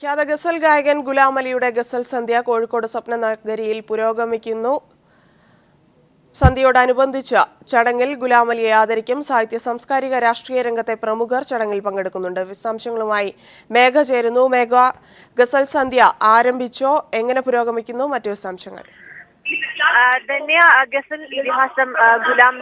ഖ്യാത ഗസൽ ഗായകൻ ഗുലാം അലിയുടെ ഗസൽ സന്ധ്യ കോഴിക്കോട് സ്വപ്ന നഗരിയിൽ പുരോഗമിക്കുന്നു. സന്ധ്യയോടനുബന്ധിച്ച ചടങ്ങിൽ ഗുലാം അലിയെ ആദരിക്കും. സാഹിത്യ സാംസ്കാരിക രാഷ്ട്രീയ രംഗത്തെ പ്രമുഖർ ചടങ്ങിൽ പങ്കെടുക്കുന്നുണ്ട്. വിശദാംശങ്ങളുമായി മേഘ ചേരുന്നു. മേഘ, ഗസൽ സന്ധ്യ ആരംഭിച്ചോ? എങ്ങനെ പുരോഗമിക്കുന്നു? മറ്റു വിശദാംശങ്ങൾ. ധന്യ, ഗസൽ ഇതിഹാസം ഗുലാം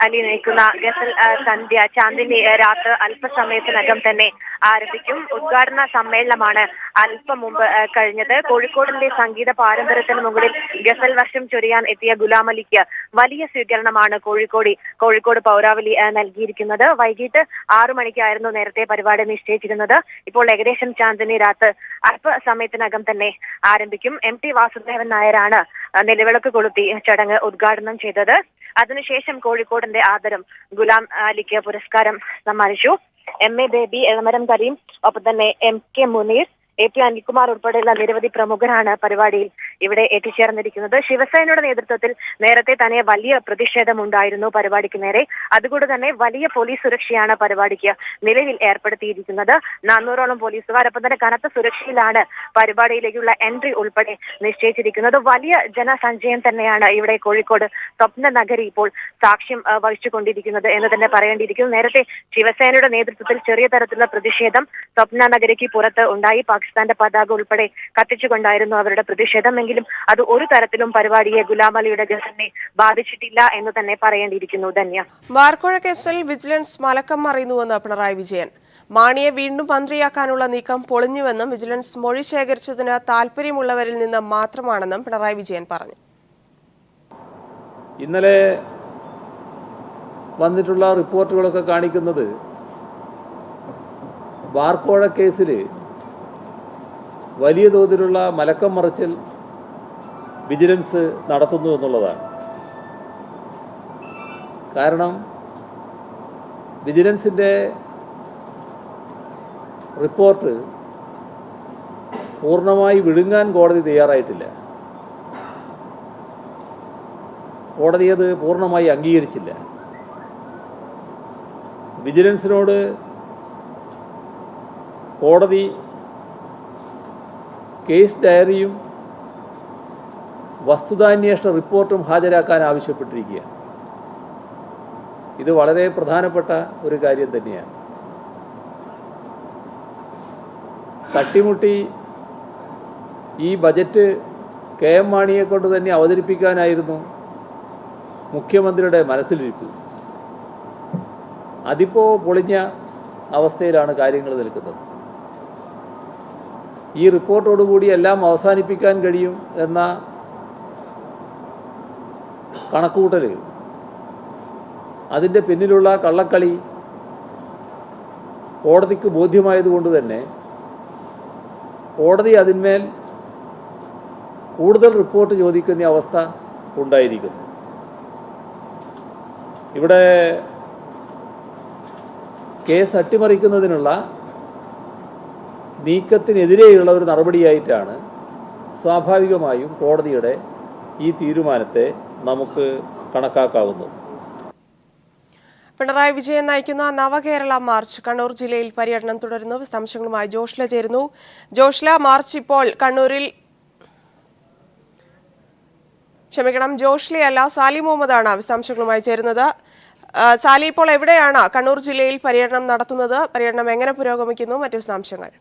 അലി നയിക്കുന്ന ഗസൽ സന്ധ്യ ചാന്ദിനി രാത്ത് അല്പസമയത്തിനകം തന്നെ ആരംഭിക്കും. ഉദ്ഘാടന സമ്മേളനമാണ് അല്പം മുമ്പ് കഴിഞ്ഞത്. കോഴിക്കോടിന്റെ സംഗീത പാരമ്പര്യത്തിന് മുകളിൽ ഗസൽ വർഷം ചൊരിയാൻ എത്തിയ ഗുലാം അലിക്ക് വലിയ സ്വീകരണമാണ് കോഴിക്കോട് പൗരാവലി നൽകിയിരിക്കുന്നത്. വൈകിട്ട് 6 മണിക്കായിരുന്നു നേരത്തെ പരിപാടി നിശ്ചയിച്ചിരുന്നത്. ഇപ്പോൾ ഏകദേശം ചാന്ദിനി രാത്ത് അല്പസമയത്തിനകം തന്നെ ആരംഭിക്കും. MT വാസുദേവൻ നായരാണ് നിലവിളക്ക് കൊളുത്തി ചടങ്ങ് ഉദ്ഘാടനം ചെയ്തത്. അതിനുശേഷം കോഴിക്കോടിന്റെ ആദരം ഗുലാം അലിക്ക് പുരസ്കാരം സമ്മാനിച്ചു. MA ബേബി, എളമരം കരീം, ഒപ്പം തന്നെ MK മുനീർ, AP അനിൽകുമാർ ഉൾപ്പെടെയുള്ള നിരവധി പ്രമുഖരാണ് പരിപാടിയിൽ ഇവിടെ എത്തിച്ചേർന്നിരിക്കുന്നത്. ശിവസേനയുടെ നേതൃത്വത്തിൽ നേരത്തെ തന്നെ വലിയ പ്രതിഷേധമുണ്ടായിരുന്നു പരിപാടിക്ക് നേരെ. അതുകൊണ്ട് തന്നെ വലിയ പോലീസ് സുരക്ഷയാണ് പരിപാടിക്ക് നിലവിൽ ഏർപ്പെടുത്തിയിരിക്കുന്നത്. 400ഓളം പോലീസുകാർ, ഒപ്പം തന്നെ കനത്ത സുരക്ഷയിലാണ് പരിപാടിയിലേക്കുള്ള എൻട്രി ഉൾപ്പെടെ നിശ്ചയിച്ചിരിക്കുന്നത്. വലിയ ജനസഞ്ചയം തന്നെയാണ് ഇവിടെ കോഴിക്കോട് സ്വപ്ന നഗരി ഇപ്പോൾ സാക്ഷ്യം വഹിച്ചുകൊണ്ടിരിക്കുന്നത് എന്ന് തന്നെ പറയേണ്ടിയിരിക്കുന്നു. നേരത്തെ ശിവസേനയുടെ നേതൃത്വത്തിൽ ചെറിയ തരത്തിലുള്ള പ്രതിഷേധം സ്വപ്ന നഗരിക്ക് പുറത്ത് ഉണ്ടായി. പാകിസ്ഥാന്റെ പതാക ഉൾപ്പെടെ കത്തിച്ചുകൊണ്ടായിരുന്നു അവരുടെ പ്രതിഷേധം. എങ്കിലും അത് ഒരു തരത്തിലും പരിപാടിയെ ഗുലാം അലിയുടെ ഗസലിനെ ബാധിച്ചിട്ടില്ല എന്ന് തന്നെ പറയേണ്ടിയിരിക്കുന്നു. ധന്യ, ബാർക്കോഴ കേസിൽ വിജിലൻസ് മലക്കം മറിയുന്നുവെന്ന് പിണറായി വിജയൻ. മാണിയെ വീണ്ടും മന്ത്രിയാക്കാനുള്ള നീക്കം പൊളിഞ്ഞുവെന്നും വിജിലൻസ് മൊഴി ശേഖരിച്ചതിന് താല്പര്യമുള്ളവരിൽ നിന്ന് മാത്രമാണെന്നും പിണറായി വിജയൻ പറഞ്ഞു. ഇന്നലെ വന്നിട്ടുള്ള റിപ്പോർട്ടുകളൊക്കെ കാണിക്കുന്നത് ബാർക്കോഴ കേസിൽ വലിയ തോതിലുള്ള മലക്കം മറിച്ചിൽ വിജിലൻസ് നടത്തുന്നു എന്നുള്ളതാണ്. കാരണം വിജിലൻസിൻ്റെ റിപ്പോർട്ട് പൂർണ്ണമായി വിഴുങ്ങാൻ കോടതി തയ്യാറായിട്ടില്ല. കോടതി അത് പൂർണ്ണമായി അംഗീകരിച്ചില്ല. വിജിലൻസിനോട് കോടതി കേസ് ഡയറിയും വസ്തുതാന്വേഷണ റിപ്പോർട്ടും ഹാജരാക്കാൻ ആവശ്യപ്പെട്ടിരിക്കുകയാണ്. ഇത് വളരെ പ്രധാനപ്പെട്ട ഒരു കാര്യം തന്നെയാണ്. തട്ടിമുട്ടി ഈ ബജറ്റ് KM മാണിയെ കൊണ്ട് തന്നെ അവതരിപ്പിക്കാനായിരുന്നു മുഖ്യമന്ത്രിയുടെ മനസ്സിലിരിപ്പ്. അതിപ്പോൾ പൊളിഞ്ഞ അവസ്ഥയിലാണ് കാര്യങ്ങൾ നിൽക്കുന്നത്. ഈ റിപ്പോർട്ടോടുകൂടി എല്ലാം അവസാനിപ്പിക്കാൻ കഴിയും എന്ന കണക്കുകൂട്ടൽ, അതിൻ്റെ പിന്നിലുള്ള കള്ളക്കളി കോടതിക്ക് ബോധ്യമായതുകൊണ്ട് തന്നെ കോടതി അതിന്മേൽ കൂടുതൽ റിപ്പോർട്ട് ചോദിക്കുന്ന അവസ്ഥ ഉണ്ടായിരിക്കുന്നു. ഇവിടെ കേസ് അട്ടിമറിക്കുന്നതിനുള്ള നീക്കത്തിനെതിരെയുള്ള ഒരു നടപടിയായിട്ടാണ് സ്വാഭാവികമായും കോടതിയുടെ ഈ തീരുമാനത്തെ നമുക്ക് കണക്കാക്കാവുന്നത്. പിണറായി വിജയൻ നയിക്കുന്ന നവകേരള മാർച്ച് കണ്ണൂർ ജില്ലയിൽ പര്യടനം തുടരുന്നു. വിശദാംശങ്ങളുമായി ജോഷ്ല ചേരുന്നു. ജോഷ്ല, മാർച്ച് ഇപ്പോൾ കണ്ണൂരിൽ, ജോഷ്ലയല്ല സാലി മുഹമ്മദാണ് വിശദാംശങ്ങളുമായി ചേരുന്നത്. സാലി, ഇപ്പോൾ എവിടെയാണ് കണ്ണൂർ ജില്ലയിൽ പര്യടനം നടത്തുന്നത്? പര്യടനം എങ്ങനെ പുരോഗമിക്കുന്നു? മറ്റു വിശദാംശങ്ങൾ.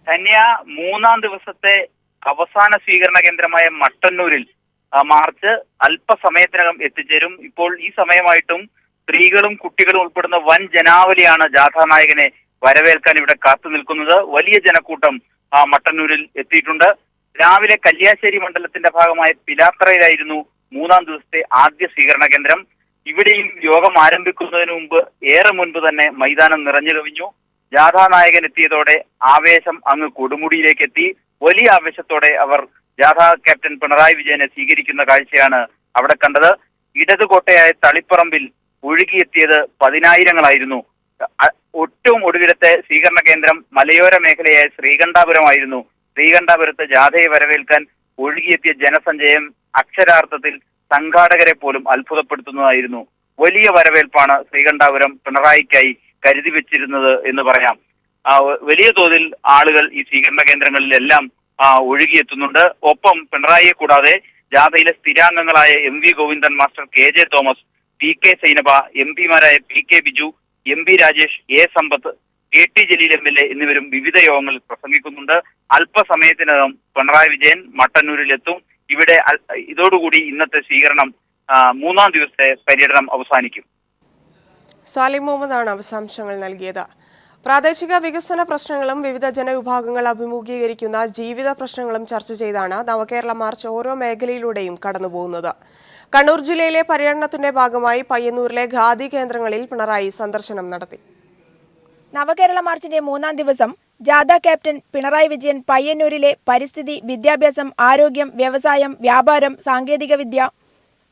ധന്യ, 3-ാം ദിവസത്തെ അവസാന സ്വീകരണ കേന്ദ്രമായ മട്ടന്നൂരിൽ മാർച്ച് അല്പസമയത്തിനകം എത്തിച്ചേരും. ഇപ്പോൾ ഈ സമയമായിട്ടും സ്ത്രീകളും കുട്ടികളും ഉൾപ്പെടുന്ന വൻ ജനാവലിയാണ് ജാഥാനായകനെ വരവേൽക്കാൻ ഇവിടെ കാത്തു നിൽക്കുന്നത്. വലിയ ജനക്കൂട്ടം മട്ടന്നൂരിൽ എത്തിയിട്ടുണ്ട്. രാവിലെ കല്യാശ്ശേരി മണ്ഡലത്തിന്റെ ഭാഗമായ പിലാത്തറയിലായിരുന്നു 3-ാം ദിവസത്തെ ആദ്യ സ്വീകരണ കേന്ദ്രം. ഇവിടെയും യോഗം ആരംഭിക്കുന്നതിന് ഏറെ മുൻപ് തന്നെ മൈതാനം നിറഞ്ഞു കവിഞ്ഞു. ജാഥാനായകൻ എത്തിയതോടെ ആവേശം അങ്ങ് കൊടുമുടിയിലേക്ക് എത്തി. വലിയ ആവേശത്തോടെ അവർ ജാഥാ ക്യാപ്റ്റൻ പിണറായി വിജയനെ സ്വീകരിക്കുന്ന കാഴ്ചയാണ് അവിടെ കണ്ടത്. ഇടതുകോട്ടയായ തളിപ്പറമ്പിൽ ഒഴുകിയെത്തിയത് 10,000-ങ്ങളായിരുന്നു. ഏറ്റവും ഒടുവിലത്തെ സ്വീകരണ കേന്ദ്രം മലയോര മേഖലയായ ശ്രീകണ്ഠാപുരമായിരുന്നു. ശ്രീകണ്ഠാപുരത്ത് ജാഥയെ വരവേൽക്കാൻ ഒഴുകിയെത്തിയ ജനസഞ്ചയം അക്ഷരാർത്ഥത്തിൽ സംഘാടകരെ പോലും അത്ഭുതപ്പെടുത്തുന്നതായിരുന്നു. വലിയ വരവേൽപ്പാണ് ശ്രീകണ്ഠാപുരം പിണറായിക്കായി കരുതി വെച്ചിരുന്നത് എന്ന് പറയാം. വലിയ തോതിൽ ആളുകൾ ഈ സ്വീകരണ കേന്ദ്രങ്ങളിലെല്ലാം ഒഴുകിയെത്തുന്നുണ്ട്. ഒപ്പം പിണറായിയെ കൂടാതെ ജാഥയിലെ സ്ഥിരാംഗങ്ങളായ MV Govindan Master, KJ Thomas, PK Sainaba, MP മാരായ PK Biju, MB Rajesh, A Sampath, KT Jaleel MLA എന്നിവരും വിവിധ യോഗങ്ങളിൽ പ്രസംഗിക്കുന്നുണ്ട്. അല്പസമയത്തിനകം പിണറായി വിജയൻ മട്ടന്നൂരിലെത്തും. ഇവിടെ ഇതോടുകൂടി ഇന്നത്തെ സ്വീകരണം മൂന്നാം ദിവസത്തെ പര്യടനം അവസാനിക്കും. സാലിം മുഹമ്മദാണ് വിശദാംശങ്ങൾ നൽകിയത്. പ്രാദേശിക വികസന പ്രശ്നങ്ങളും വിവിധ ജനവിഭാഗങ്ങൾ അഭിമുഖീകരിക്കുന്ന ജീവിത പ്രശ്നങ്ങളും ചർച്ച ചെയ്താണ് നവകേരള മാർച്ച് ഓരോ മേഖലയിലൂടെയും കടന്നുപോകുന്നത്. കണ്ണൂർ ജില്ലയിലെ പര്യടനത്തിന്റെ ഭാഗമായി പയ്യന്നൂരിലെ ഖാദി കേന്ദ്രങ്ങളിൽ പിണറായി സന്ദർശനം നടത്തി. നവകേരള മാർച്ചിന്റെ മൂന്നാം ദിവസം ജാഥ ക്യാപ്റ്റൻ പിണറായി വിജയൻ പയ്യന്നൂരിലെ പരിസ്ഥിതി, വിദ്യാഭ്യാസം, ആരോഗ്യം, വ്യവസായം, വ്യാപാരം, സാങ്കേതികവിദ്യ,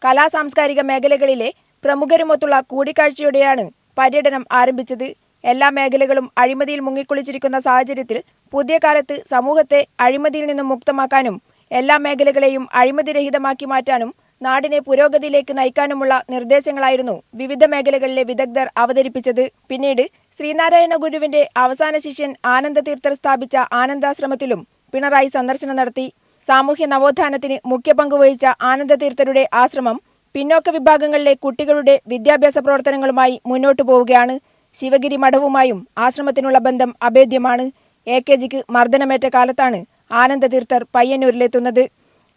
കലാസാംസ്കാരിക മേഖലകളിലെ പ്രമുഖരുമൊത്തുള്ള കൂടിക്കാഴ്ചയോടെയാണ് പര്യടനം ആരംഭിച്ചത്. എല്ലാ മേഖലകളും അഴിമതിയിൽ മുങ്ങിക്കുളിച്ചിരിക്കുന്ന സാഹചര്യത്തിൽ പുതിയ കാലത്ത് സമൂഹത്തെ അഴിമതിയിൽ നിന്നും മുക്തമാക്കാനും എല്ലാ മേഖലകളെയും അഴിമതിരഹിതമാക്കി മാറ്റാനും നാടിനെ പുരോഗതിയിലേക്ക് നയിക്കാനുമുള്ള നിർദ്ദേശങ്ങളായിരുന്നു വിവിധ മേഖലകളിലെ വിദഗ്ധർ അവതരിപ്പിച്ചത്. പിന്നീട് ശ്രീനാരായണ ഗുരുവിന്റെ അവസാന ശിഷ്യൻ ആനന്ദതീർത്ഥർ സ്ഥാപിച്ച ആനന്ദാശ്രമത്തിലും പിണറായി സന്ദർശനം നടത്തി. സാമൂഹ്യ നവോത്ഥാനത്തിന് മുഖ്യ പങ്കുവഹിച്ച ആനന്ദതീർത്ഥരുടെ ആശ്രമം പിന്നോക്ക വിഭാഗങ്ങളിലെ കുട്ടികളുടെ വിദ്യാഭ്യാസ പ്രവർത്തനങ്ങളുമായി മുന്നോട്ടു പോവുകയാണ്. ശിവഗിരി മഠവുമായും ആശ്രമത്തിനുള്ള ബന്ധം അഭേദ്യമാണ്. AKGക്ക് മർദ്ദനമേറ്റ കാലത്താണ് ആനന്ദതീർത്ഥർ പയ്യന്നൂരിലെത്തുന്നത്.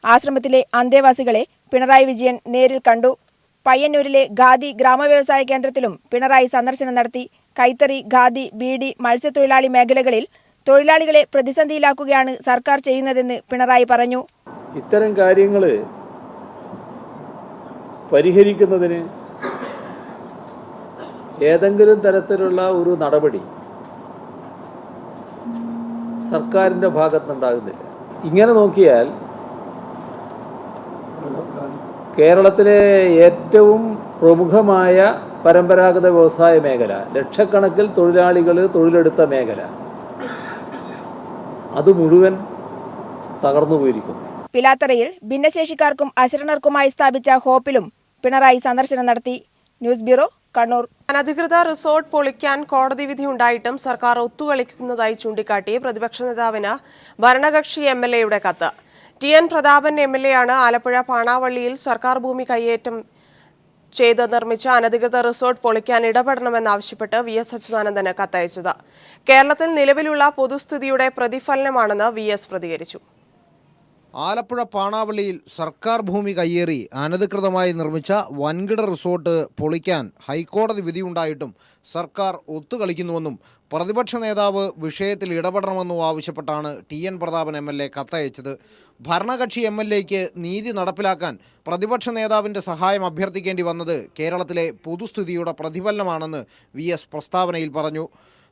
ആശ്രമത്തിലെ അന്തേവാസികളെ പിണറായി വിജയൻ നേരിൽ കണ്ടു. പയ്യന്നൂരിലെ ഖാദി ഗ്രാമവ്യവസായ കേന്ദ്രത്തിലും പിണറായി സന്ദർശനം നടത്തി. കൈത്തറി, ഖാദി, ബീഡി, മത്സ്യത്തൊഴിലാളി മേഖലകളിൽ തൊഴിലാളികളെ പ്രതിസന്ധിയിലാക്കുകയാണ് സർക്കാർ ചെയ്യുന്നതെന്ന് പിണറായി പറഞ്ഞു. ഇത്തരം കാര്യങ്ങൾ പരിഹരിക്കുന്നതിന് ഏതെങ്കിലും തരത്തിലുള്ള ഒരു നടപടി സർക്കാരിൻ്റെ ഭാഗത്തുനിന്നുണ്ടാകുന്നില്ല. ഇങ്ങനെ നോക്കിയാൽ കേരളത്തിലെ ഏറ്റവും പ്രമുഖമായ പരമ്പരാഗത വ്യവസായ മേഖല, ലക്ഷക്കണക്കിൽ തൊഴിലാളികൾ തൊഴിലെടുത്ത മേഖല, അത് മുഴുവൻ തകർന്നു പോയിരിക്കുന്നു. പിലാത്തറയിൽ ഭിന്നശേഷിക്കാർക്കും അശരണർക്കുമായി സ്ഥാപിച്ച ഹോപ്പിലും പിണറായി സന്ദർശനം നടത്തി. News bureau, Kannur. അനധികൃത റിസോർട്ട് പൊളിക്കാൻ കോടതി വിധി ഉണ്ടായിട്ടും സർക്കാർ ഒത്തുകളിക്കുന്നതായി ചൂണ്ടിക്കാട്ടി പ്രതിപക്ഷ നേതാവിന് ഭരണകക്ഷി MLAയുടെ കത്ത്. TN പ്രതാപൻ MLA ആണ് ആലപ്പുഴ പാണാവള്ളിയിൽ സർക്കാർ ഭൂമി കൈയേറ്റം ചെയ്ത് നിർമ്മിച്ച അനധികൃത റിസോർട്ട് പൊളിക്കാൻ ഇടപെടണമെന്നാവശ്യപ്പെട്ട് VS അച്യുതാനന്ദന് കത്തയച്ചത്. കേരളത്തിൽ നിലവിലുള്ള പൊതുസ്ഥിതിയുടെ പ്രതിഫലനമാണെന്ന് VS പ്രതികരിച്ചു. ആലപ്പുഴ പാണാവള്ളിയിൽ സർക്കാർ ഭൂമി കയ്യേറി അനധികൃതമായി നിർമ്മിച്ച വൻകിട റിസോർട്ട് പൊളിക്കാൻ ഹൈക്കോടതി വിധിയുണ്ടായിട്ടും സർക്കാർ ഒത്തുകളിക്കുന്നുവെന്നും പ്രതിപക്ഷ നേതാവ് വിഷയത്തിൽ ഇടപെടണമെന്നും ആവശ്യപ്പെട്ടാണ് TN പ്രതാപൻ MLA കത്തയച്ചത്. ഭരണകക്ഷി MLAയ്ക്ക് നീതി നടപ്പിലാക്കാൻ പ്രതിപക്ഷ നേതാവിൻ്റെ സഹായം അഭ്യർത്ഥിക്കേണ്ടി വന്നത് കേരളത്തിലെ പൊതുസ്ഥിതിയുടെ പ്രതിഫലനമാണെന്ന് VS പ്രസ്താവനയിൽ പറഞ്ഞു.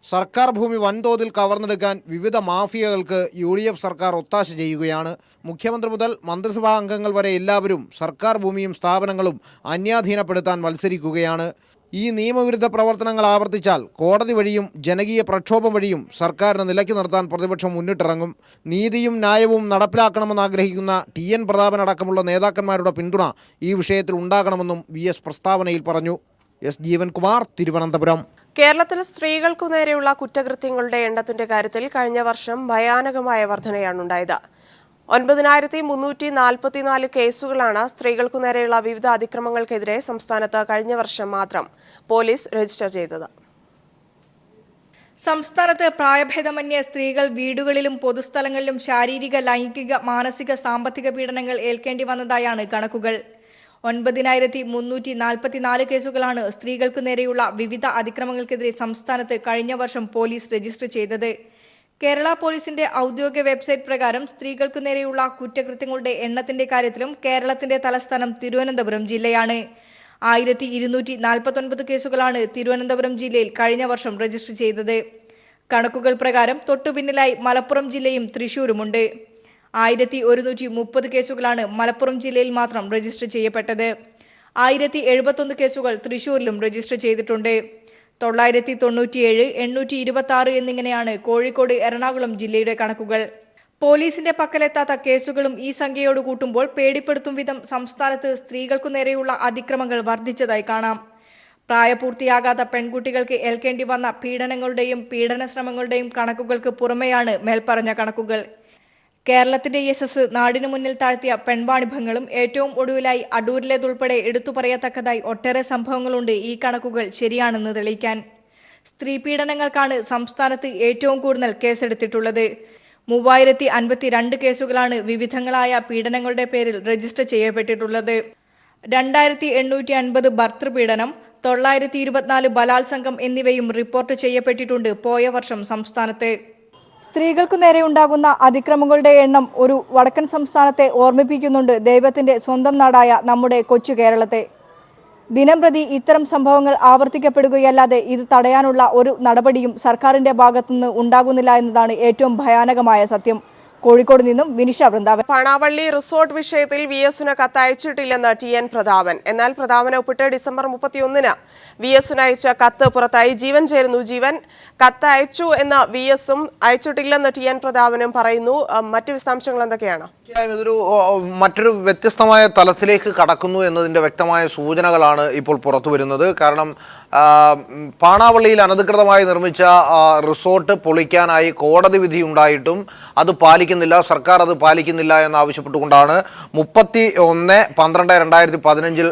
സർക്കാർ ഭൂമി വൻതോതിൽ കവർന്നെടുക്കാൻ വിവിധ മാഫിയകൾക്ക് UDF സർക്കാർ ഒത്താശ ചെയ്യുകയാണ്. മുഖ്യമന്ത്രി മുതൽ മന്ത്രിസഭാ അംഗങ്ങൾ വരെ എല്ലാവരും സർക്കാർ ഭൂമിയും സ്ഥാപനങ്ങളും അന്യാധീനപ്പെടുത്താൻ മത്സരിക്കുകയാണ്. ഈ നിയമവിരുദ്ധ പ്രവർത്തനങ്ങൾ ആവർത്തിച്ചാൽ കോടതി വഴിയും ജനകീയ പ്രക്ഷോഭം വഴിയും സർക്കാരിനെ നിലയ്ക്ക് നിർത്താൻ പ്രതിപക്ഷം മുന്നിട്ടിറങ്ങും. നീതിയും ന്യായവും നടപ്പിലാക്കണമെന്ന് ആഗ്രഹിക്കുന്ന TN പ്രതാപൻ അടക്കമുള്ള നേതാക്കന്മാരുടെ പിന്തുണ ഈ വിഷയത്തിൽ ഉണ്ടാകണമെന്നും VS പ്രസ്താവനയിൽ പറഞ്ഞു. S. ജീവൻകുമാർ, തിരുവനന്തപുരം. കേരളത്തിൽ സ്ത്രീകൾക്കു നേരെയുള്ള കുറ്റകൃത്യങ്ങളുടെ എണ്ണത്തിന്റെ കാര്യത്തിൽ കഴിഞ്ഞ വർഷം ഭയാനകമായ വർധനയാണുണ്ടായത്. 9344 കേസുകളാണ് സ്ത്രീകൾക്കു നേരെയുള്ള വിവിധ അതിക്രമങ്ങൾക്കെതിരെ സംസ്ഥാനത്ത് കഴിഞ്ഞ വർഷം മാത്രം പോലീസ് രജിസ്റ്റർ ചെയ്തത്. സംസ്ഥാനത്ത് പ്രായഭേദമന്യേ സ്ത്രീകൾ വീടുകളിലും പൊതുസ്ഥലങ്ങളിലും ശാരീരിക, ലൈംഗിക, മാനസിക, സാമ്പത്തിക പീഡനങ്ങൾ ഏൽക്കേണ്ടി വന്നതായാണ് കണക്കുകൾ. 9344 കേസുകളാണ് സ്ത്രീകൾക്കു നേരെയുള്ള വിവിധ അതിക്രമങ്ങൾക്കെതിരെ സംസ്ഥാനത്ത് കഴിഞ്ഞ വർഷം പോലീസ് രജിസ്റ്റർ ചെയ്തത്. കേരള പോലീസിന്റെ ഔദ്യോഗിക വെബ്സൈറ്റ് പ്രകാരം സ്ത്രീകൾക്കു നേരെയുള്ള കുറ്റകൃത്യങ്ങളുടെ എണ്ണത്തിന്റെ കാര്യത്തിലും കേരളത്തിന്റെ തലസ്ഥാനം തിരുവനന്തപുരം ജില്ലയാണ്. 1249 കേസുകളാണ് തിരുവനന്തപുരം ജില്ലയിൽ കഴിഞ്ഞ വർഷം രജിസ്റ്റർ ചെയ്തത്. കണക്കുകൾ പ്രകാരം തൊട്ടുപിന്നിലായി മലപ്പുറം ജില്ലയും തൃശൂരുമുണ്ട്. 1130 കേസുകളാണ് മലപ്പുറം ജില്ലയിൽ മാത്രം രജിസ്റ്റർ ചെയ്യപ്പെട്ടത്. 1071 കേസുകൾ തൃശൂരിലും രജിസ്റ്റർ ചെയ്തിട്ടുണ്ട്. 997, 826 എന്നിങ്ങനെയാണ് കോഴിക്കോട്, എറണാകുളം ജില്ലയുടെ കണക്കുകൾ. പോലീസിന്റെ പക്കലെത്താത്ത കേസുകളും ഈ സംഖ്യയോട് കൂട്ടുമ്പോൾ പേടിപ്പെടുത്തും വിധം സംസ്ഥാനത്ത് സ്ത്രീകൾക്കു നേരെയുള്ള അതിക്രമങ്ങൾ വർദ്ധിച്ചതായി കാണാം. പ്രായപൂർത്തിയാകാത്ത പെൺകുട്ടികൾക്ക് ഏൽക്കേണ്ടി വന്ന പീഡനങ്ങളുടെയും പീഡന ശ്രമങ്ങളുടെയും കണക്കുകൾക്ക് പുറമെയാണ് മേൽപ്പറഞ്ഞ കണക്കുകൾ. കേരളത്തിന്റെ യശസ് നാടിനു മുന്നിൽ താഴ്ത്തിയ പെൺവാണിഭങ്ങളും ഏറ്റവും ഒടുവിലായി അടൂരിലേതുൾപ്പെടെ എടുത്തു പറയത്തക്കതായി ഒട്ടേറെ സംഭവങ്ങളുണ്ട് ഈ കണക്കുകൾ ശരിയാണെന്ന് തെളിയിക്കാൻ. സ്ത്രീ പീഡനങ്ങൾക്കാണ് സംസ്ഥാനത്ത് ഏറ്റവും കൂടുതൽ കേസെടുത്തിട്ടുള്ളത്. 3052 കേസുകളാണ് വിവിധങ്ങളായ പീഡനങ്ങളുടെ പേരിൽ രജിസ്റ്റർ ചെയ്യപ്പെട്ടിട്ടുള്ളത്. 2850 ഭർതൃപീഡനം, 924 ബലാത്സംഗം എന്നിവയും റിപ്പോർട്ട് ചെയ്യപ്പെട്ടിട്ടുണ്ട് പോയ വർഷം സംസ്ഥാനത്ത്. സ്ത്രീകൾക്കു നേരെ ഉണ്ടാകുന്ന അതിക്രമങ്ങളുടെ എണ്ണം ഒരു വടക്കൻ സംസ്ഥാനത്തെ ഓർമ്മിപ്പിക്കുന്നുണ്ട് ദൈവത്തിന്റെ സ്വന്തം നാടായ നമ്മുടെ കൊച്ചു കേരളത്തെ. ദിനംപ്രതി ഇത്തരം സംഭവങ്ങൾ ആവർത്തിക്കപ്പെടുകയല്ലാതെ ഇത് തടയാനുള്ള ഒരു നടപടിയും സർക്കാരിന്റെ ഭാഗത്തുനിന്ന് ഉണ്ടാകുന്നില്ല എന്നതാണ് ഏറ്റവും ഭയാനകമായ സത്യം. കോഴിക്കോട് നിന്നും വിനിഷ വൃന്ദാവൻ. പാണാവള്ളി റിസോർട്ട് വിഷയത്തിൽ VS-ന് കത്തയച്ചിട്ടില്ലെന്ന് TN പ്രതാപൻ. എന്നാൽ പ്രതാപനെ ഒപ്പിട്ട് ഡിസംബർ 31-ന് VS-ന് അയച്ച കത്ത് പുറത്തായി. ജീവൻ ചേരുന്നു. ജീവൻ, കത്ത് അയച്ചു എന്ന് VS-ഉം അയച്ചിട്ടില്ലെന്ന് TN പ്രതാപനും പറയുന്നു. മറ്റു വിശദാംശങ്ങൾ എന്തൊക്കെയാണ്? ഇതൊരു മറ്റൊരു വ്യത്യസ്തമായ തലത്തിലേക്ക് കടക്കുന്നു എന്നതിൻ്റെ വ്യക്തമായ സൂചനകളാണ് ഇപ്പോൾ പുറത്തു വരുന്നത്. കാരണം പാണാവള്ളിയിൽ അനധികൃതമായി നിർമ്മിച്ച റിസോർട്ട് പൊളിക്കാനായി കോടതി വിധി ഉണ്ടായിട്ടും അത് പാലിക്കുന്നില്ല, സർക്കാർ അത് പാലിക്കുന്നില്ല എന്നാവശ്യപ്പെട്ടുകൊണ്ടാണ് 31/12/2015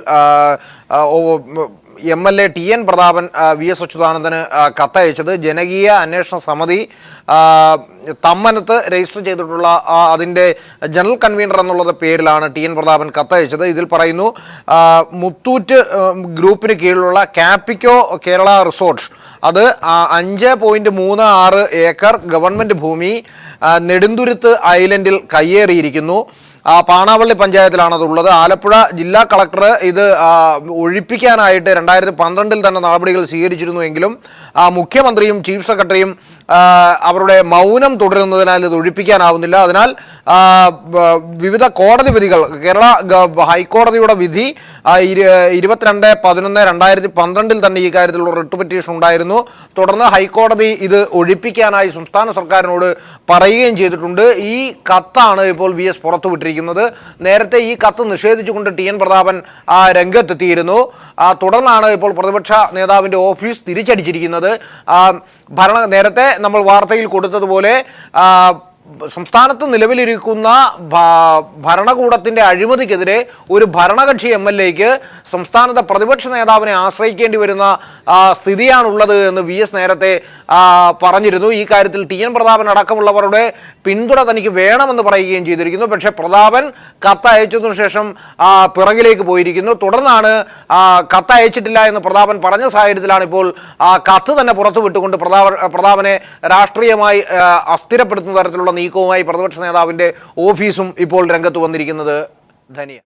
MLA TN പ്രതാപൻ VS അച്യുതാനന്ദന് കത്തയച്ചത്. ജനകീയ അന്വേഷണ സമിതി തമ്മനത്ത് രജിസ്റ്റർ ചെയ്തിട്ടുള്ള അതിൻ്റെ ജനറൽ കൺവീനർ എന്നുള്ള പേരിലാണ് TN പ്രതാപൻ കത്തയച്ചത്. ഇതിൽ പറയുന്നു, മുത്തൂറ്റ് ഗ്രൂപ്പിന് കീഴിലുള്ള കാപ്പിക്കോ കേരള റിസോർട്ട് അത് 5.36 ഏക്കർ ഗവൺമെൻറ് ഭൂമി നെടുന്തുരുത്ത് ഐലൻഡിൽ കയ്യേറിയിരിക്കുന്നു. പാണാവള്ളി പഞ്ചായത്തിലാണതുള്ളത്. ആലപ്പുഴ ജില്ലാ കളക്ടർ ഇത് ഒഴിപ്പിക്കാനായിട്ട് 2012 തന്നെ നടപടികൾ സ്വീകരിച്ചിരുന്നുവെങ്കിലും മുഖ്യമന്ത്രിയും ചീഫ് സെക്രട്ടറിയും അവരുടെ മൗനം തുടരുന്നതിനാൽ ഇത് ഒഴിപ്പിക്കാനാവുന്നില്ല. അതിനാൽ വിവിധ കോടതി വിധികൾ, കേരള ഹൈക്കോടതിയുടെ വിധി 22/11/2012 തന്നെ ഈ കാര്യത്തിലുള്ള റിട്ട് പെറ്റീഷൻ ഉണ്ടായിരുന്നു. തുടർന്ന് ഹൈക്കോടതി ഇത് ഒഴിപ്പിക്കാനായി സംസ്ഥാന സർക്കാരിനോട് പറയുകയും ചെയ്തിട്ടുണ്ട്. ഈ കത്താണ് ഇപ്പോൾ VS പുറത്തുവിട്ടിരിക്കുന്നത്. നേരത്തെ ഈ കത്ത് നിഷേധിച്ചുകൊണ്ട് TN പ്രതാപൻ രംഗത്തെത്തിയിരുന്നു. തുടർന്നാണ് ഇപ്പോൾ പ്രതിപക്ഷ നേതാവിൻ്റെ ഓഫീസ് തിരിച്ചടിച്ചിരിക്കുന്നത്. നേരത്തെ നമ്മൾ വാർത്തയിൽ കൊടുത്തതുപോലെ സംസ്ഥാനത്ത് നിലവിലിരിക്കുന്ന ഭരണകൂടത്തിൻ്റെ അഴിമതിക്കെതിരെ ഒരു ഭരണകക്ഷി MLA-ക്ക് സംസ്ഥാനത്തെ പ്രതിപക്ഷ നേതാവിനെ ആശ്രയിക്കേണ്ടി വരുന്ന സ്ഥിതിയാണുള്ളത് എന്ന് VS നേരത്തെ പറഞ്ഞിരുന്നു. ഈ കാര്യത്തിൽ TN പ്രതാപൻ അടക്കമുള്ളവരുടെ പിന്തുണ തനിക്ക് വേണമെന്ന് പറയുകയും ചെയ്തിരിക്കുന്നു. പക്ഷേ പ്രതാപൻ കത്തയച്ചതിനു ശേഷം പിറകിലേക്ക് പോയിരിക്കുന്നു. തുടർന്നാണ് കത്തയച്ചിട്ടില്ല എന്ന് പ്രതാപൻ പറഞ്ഞ സാഹചര്യത്തിലാണ് ഇപ്പോൾ കത്ത് തന്നെ പുറത്തുവിട്ടുകൊണ്ട് പ്രതാപനെ രാഷ്ട്രീയമായി അസ്ഥിരപ്പെടുത്തുന്ന തരത്തിലുള്ള നീക്കവുമായി പ്രതിപക്ഷ നേതാവിൻ്റെ ഓഫീസും ഇപ്പോൾ രംഗത്ത് വന്നിരിക്കുന്നത്. ധനിയ.